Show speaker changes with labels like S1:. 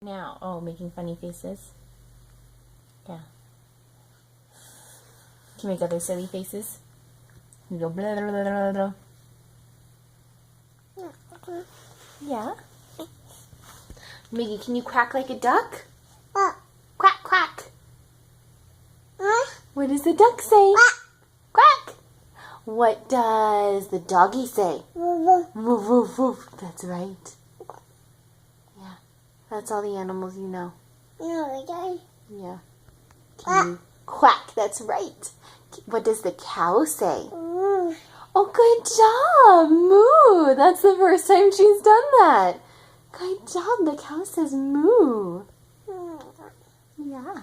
S1: Now, oh, making funny faces. Yeah. Can you make other silly faces? You go blah, blah, blah, blah, blah. Yeah. Meggy, can you quack like a duck? Quack, quack. What does the duck say? Quack. What does the doggy say? Woof, woof, woof. That's right. Yeah. That's all the animals you know. Yeah. Can you quack? That's right. What does the cow say? Oh, good job. Moo. That's the first time she's done that. Good job. The cow says moo. Yeah.